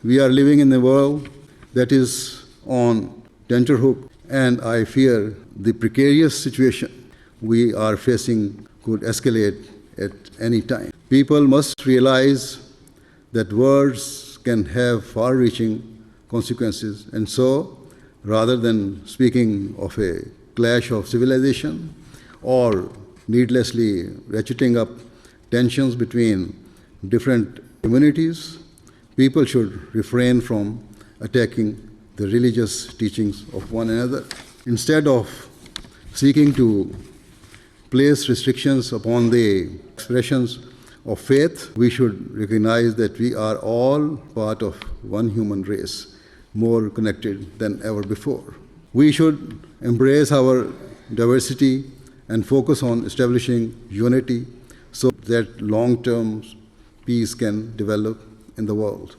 We are living in a world that is on tenterhook, and I fear the precarious situation we are facing could escalate at any time. People must realize that words can have far-reaching consequences, and so, rather than speaking of a clash of civilization or needlessly ratcheting up tensions between different communities, people should refrain from attacking the religious teachings of one another. Instead of seeking to place restrictions upon the expressions of faith, we should recognize that we are all part of one human race, more connected than ever before. We should embrace our diversity and focus on establishing unity so that long-term peace can develop in the world.